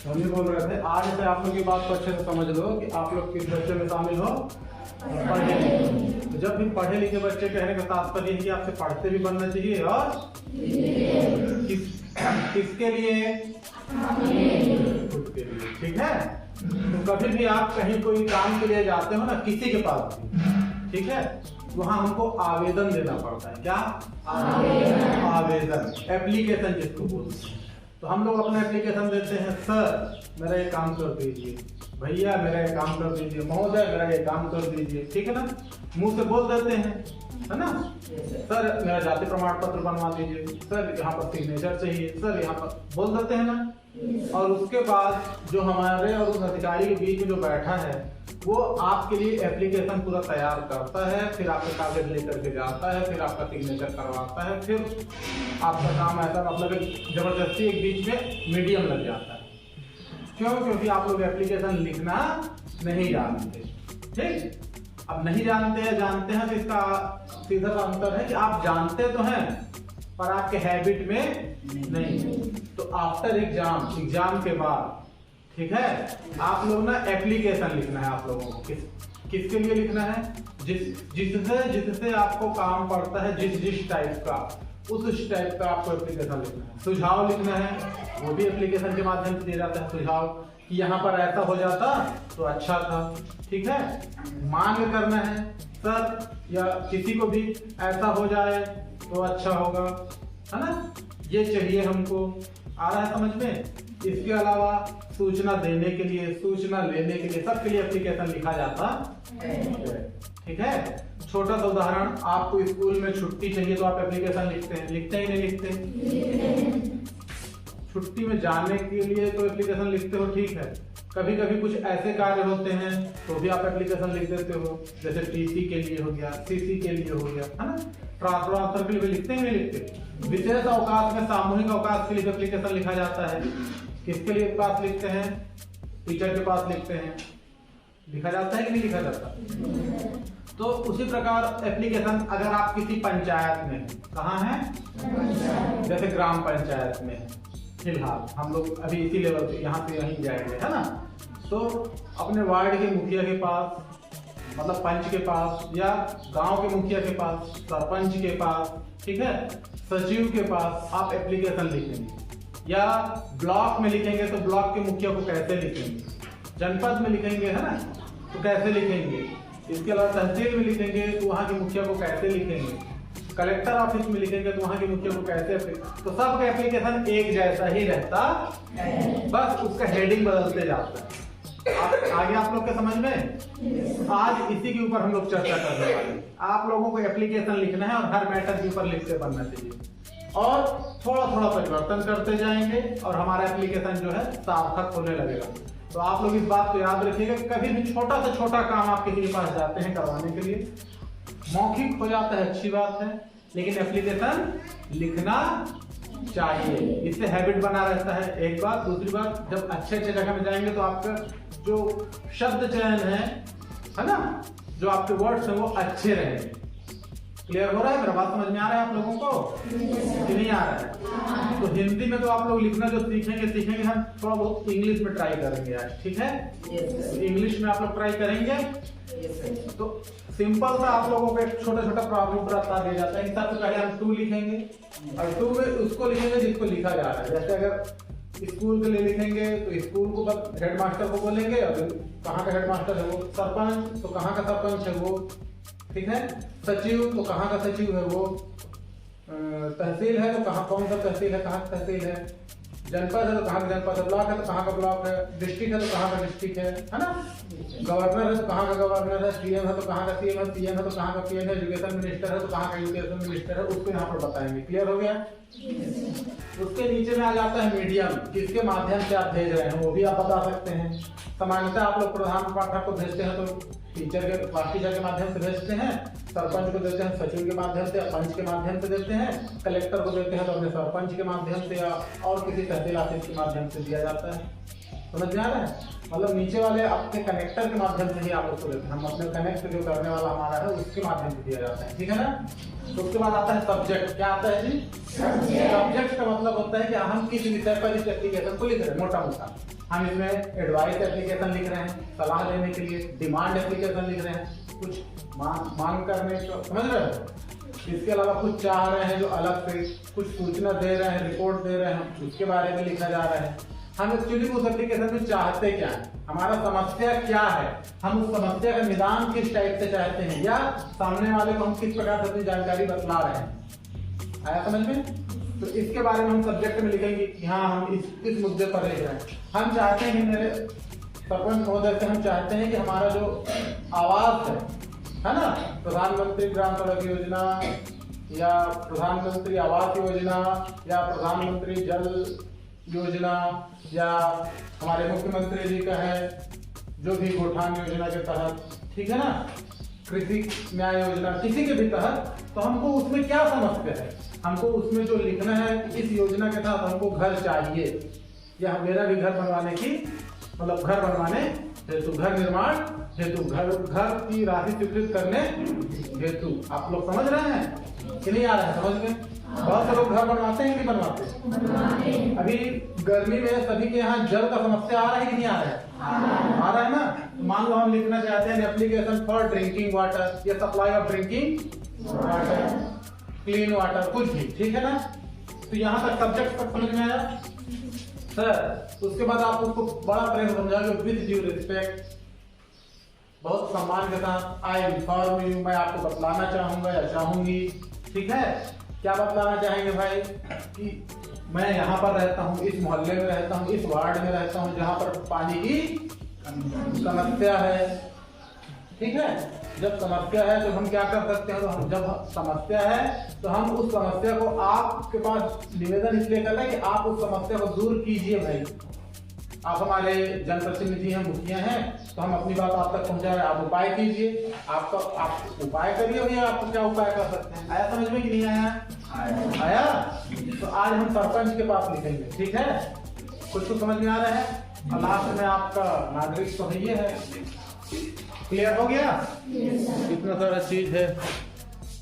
हम ये बोल रहे थे आज से आप लोग की बात को अच्छे से समझ लो कि आप लोग किस बच्चे में शामिल हो, पढ़े लिखे। तो जब भी पढ़े लिखे बच्चे कहने का तात्पर्य है कि आपसे पढ़ते भी बनना चाहिए और किसके लिए, खुद के लिए। ठीक है। तो कभी भी आप कहीं कोई काम के लिए जाते हो ना, किसी के पास भी, ठीक है, वहां हमको आवेदन देना पड़ता है। क्या आवेदन, एप्लीकेशन जिसको बोलते हैं। तो हम लोग अपना एप्लीकेशन देते हैं, सर मेरा ये काम कर दीजिए, भैया मेरा ये काम कर दीजिए, महोदय मेरा ये काम कर दीजिए। ठीक है ना, मुंह से बोल देते हैं, है ना। सर मेरा जाति प्रमाण पत्र बनवा दीजिए, सर यहाँ पर सिग्नेचर चाहिए, सर यहाँ पर बोल देते हैं ना। और उसके बाद जो हमारे और उस अधिकारी के बीच में जो बैठा है वो आपके लिए एप्लीकेशन पूरा तैयार करता है, फिर आपके कागज लेकर के जाता है, फिर आपका सिग्नेचर करवाता है, फिर आपका काम ऐसा मतलब जबरदस्ती एक बीच में मीडियम लग जाता है। क्यों? क्योंकि आप लोग एप्लीकेशन लिखना नहीं जानते। ठीक, अब नहीं जानते हैं, जानते हैं तो इसका सीधा अंतर है कि आप जानते तो हैं पर आपके हैबिट में नहीं। तो आफ्टर एग्जाम के बाद, ठीक है, आप लोग ना एप्लीकेशन लिखना है। आप लोगों को किसके लिए लिखना है? जिससे आपको काम पड़ता है, जिस टाइप का, उस टाइप का आपको एप्लीकेशन लिखना है। सुझाव लिखना है, वो भी एप्लीकेशन के माध्यम से दिया जाता है। सुझाव कि यहाँ पर ऐसा हो जाता तो अच्छा था। ठीक है। मांग करना है, सर या किसी को भी ऐसा हो जाए तो अच्छा होगा, है ना, ये चाहिए हमको। आ रहा है समझ में? इसके अलावा सूचना देने के लिए, सूचना लेने के लिए, सबके लिए एप्लीकेशन लिखा जाता है। ठीक है। छोटा सा उदाहरण, आपको स्कूल में छुट्टी चाहिए तो आप एप्लीकेशन लिखते हैं, लिखते ही नहीं लिखते? छुट्टी में जाने के लिए तो एप्लीकेशन लिखते हो, ठीक है। कभी कभी कुछ ऐसे कार्य होते हैं तो भी आप एप्लीकेशन लिख देते हो, जैसे टीसी के लिए हो गया, सीसी के लिए हो गया, है ना। ट्रांसफर के लिए भी लिखते हैं, नहीं लिखते? विशेष अवकाश में, सामूहिक अवकाश के लिए एप्लीकेशन लिखा जाता है। किसके लिए पास लिखते हैं? टीचर के पास लिखते हैं। लिखा जाता है कि नहीं लिखा जाता? तो उसी प्रकार एप्लीकेशन अगर आप किसी पंचायत में, कहाँ है, जैसे ग्राम पंचायत में, फिलहाल हम लोग अभी इसी लेवल पे यहाँ से यहीं जाएंगे, है ना। तो अपने वार्ड के मुखिया के पास, मतलब पंच के पास, या गांव के मुखिया के पास, सरपंच के पास, ठीक है, सचिव के पास आप एप्लीकेशन लिखेंगे। या ब्लॉक में लिखेंगे तो ब्लॉक के मुखिया को कैसे लिखेंगे, जनपद में लिखेंगे, है ना, तो कैसे लिखेंगे। इसके अलावा तहसील में लिखेंगे तो वहाँ के मुखिया को कैसे लिखेंगे, कलेक्टर ऑफिस में लिखेंगे तो वहाँ के मुखिया को कैसे। तो सबका एप्लीकेशन एक जैसा ही रहता, बस उसका हेडिंग बदलते जाता है। आगे आप लोग के समझ में? आज इसी के ऊपर हम लोग चर्चा करने वाले हैं। आप लोगों को एप्लीकेशन लिखना है और हर मैटर के ऊपर लिखते बनना चाहिए और थोड़ा थोड़ा परिवर्तन करते जाएंगे और हमारा एप्लीकेशन जो है सार्थक होने लगेगा। तो आप लोग इस बात को याद रखिएगा, कभी भी छोटा से छोटा काम आप किसी के पास जाते हैं करवाने के लिए, मौखिक हो जाता है अच्छी बात है, लेकिन एप्लीकेशन लिखना चाहिए। इससे हैबिट बना रहता है, एक बात। दूसरी बात, जब अच्छे अच्छे जगह में जाएंगे तो आपका जो शब्द चयन है ना, जो आपके वर्ड्स हैं वो अच्छे रहेंगे। क्लियर हो रहा है? मेरा बात समझ में आ रहा है आप लोगों को कि नहीं आ रहा है? तो हिंदी में तो आप लोग लिखना जो सीखेंगे हम थोड़ा बहुत इंग्लिश में ट्राई करेंगे आज, ठीक है। इंग्लिश में आप लोग ट्राई करेंगे। तो सिंपल सा आप लोगों को एक छोटा छोटा प्रॉब्लम बता दिया जाता है। सबसे पहले हम टू लिखेंगे और टू में उसको लिखेंगे जिसको लिखा जा रहा है। जैसे अगर स्कूल के लिए लिखेंगे तो स्कूल को हेडमास्टर को बोलेंगे, और कहाँ का हेडमास्टर है वो, सरपंच तो कहाँ का सरपंच है वो, ठीक है। सचिव तो कहाँ का सचिव है वो, तहसील है तो कहाँ, कौन सा तहसील है, कहाँ का तहसील है, जनपद है तो कहाँ का जनपद है, ब्लॉक है तो कहाँ का ब्लॉक है, डिस्ट्रिक्ट है तो कहाँ का डिस्ट्रिक्ट है ना। गवर्नर है तो कहाँ का गवर्नर है, सीएम है तो कहाँ का सीएम है, पीएम है तो कहाँ का पीएम है, एजुकेशन मिनिस्टर है तो कहाँ का एजुकेशन मिनिस्टर है, उसको यहाँ पर बताएंगे। क्लियर हो गया? उसके नीचे में आ जाता है मीडियम, किसके माध्यम से आप भेज रहे हैं वो भी आप बता सकते हैं। सामान्यतः आप लोग प्रधान पाठक को भेजते हैं तो टीचर के, क्लास टीचर के माध्यम से भेजते हैं, सरपंच को देते हैं सचिव के माध्यम से, पंच के माध्यम से देते हैं, कलेक्टर को देते हैं तो अपने सरपंच के माध्यम से या और किसी तहसील ऑफिस के माध्यम से दिया जाता है। समझ में आ रहा है? मतलब नीचे वाले आपके कनेक्टर के माध्यम से ही आप उसको देते हैं, हम अपने कनेक्ट जो करने वाला हमारा है उसके माध्यम से दिया जाता है, ठीक है ना। तो उसके बाद आता है सब्जेक्ट। क्या आता है जी? सब्जेक्ट का मतलब होता है कि हम किस विषय पर इस एप्लीकेशन को लिख रहे हैं, मोटा मोटा हम इसमें एडवाइस एप्लीकेशन लिख रहे हैं, सलाह देने के लिए, डिमांड एप्लीकेशन लिख रहे हैं, कुछ मांग करने को, समझ रहे हो। इसके अलावा कुछ चाह रहे हैं जो अलग से, कुछ सूचना दे रहे हैं, रिपोर्ट दे रहे हैं, उसके बारे में लिखा जा रहा है। हम एक्चुअली उस एप्लीकेशन में चाहते क्या है, हमारा समस्या क्या है, हम उस समस्या का निदान किस टाइप से चाहते हैं, या सामने वाले को हम किस प्रकार से अपनी जानकारी बतला रहे हैं। आया समझ में। तो इसके बारे में हम सब्जेक्ट में लिखेंगे कि हाँ हम इस मुद्दे पर लिख रहे हैं। हम चाहते हैं मेरे सरपंच महोदय से, हम चाहते हैं कि हमारा जो आवास है ना, प्रधानमंत्री ग्राम सड़क योजना या प्रधानमंत्री आवास योजना या प्रधानमंत्री जल योजना या हमारे मुख्यमंत्री जी का है जो भी गोठान योजना के तहत, ठीक है ना, कृषि न्याय योजना, किसी के भी तहत, तो हमको उसमें क्या समस्या है, हमको उसमें जो लिखना है इस योजना के तहत हमको घर चाहिए, या मेरा भी घर बनवाने की, मतलब घर बनवाने हेतु, घर निर्माण हेतु, घर की राशि स्वीकृत करने हेतु। आप लोग समझ रहे हैं कि नहीं आ रहा है समझ में। बहुत से लोग घर बनवाते हैं कि नहीं बनवाते। अभी गर्मी में सभी के यहाँ जल का समस्या आ रहा है कि नहीं आ रहा है, आ रहा है ना। मान लो हम लिखना चाहते हैं एप्लीकेशन फॉर ड्रिंकिंग वाटर या supply of drinking water, clean water, कुछ भी, ठीक है ना। तो यहाँ तक सब्जेक्ट तक समझ में आया सर। उसके बाद आप उसको बड़ा प्रेम समझाओगे, विद ड्यू रिस्पेक्ट, बहुत सम्मान के साथ, आई इन्फॉर्म यू, मैं आपको बतलाना चाहूंगा या चाहूंगी, ठीक है। क्या बतलाना चाहेंगे भाई कि मैं यहाँ पर रहता हूँ, इस मोहल्ले में रहता हूँ, इस वार्ड में रहता हूँ जहाँ पर पानी की समस्या है, ठीक है। जब समस्या है तो हम क्या कर सकते हैं, तो हम जब समस्या है तो हम उस समस्या को आपके पास निवेदन इसलिए कर रहे हैं कि आप उस समस्या को दूर कीजिए भाई। आप हमारे जनप्रतिनिधि हैं, मुखिया हैं, तो हम अपनी बात आप तक पहुंचा रहे हैं, आप उपाय कीजिए। आप उपाय करिए भैया, आप क्या उपाय कर सकते हैं। आया समझ में कि नहीं आया? आया। तो आज हम सरपंच के पास लिखेंगे, ठीक है। कुछ समझ में आ रहा है। और लास्ट में आपका नागरिक तो ये है, क्लियर हो गया। इतना सारा चीज है।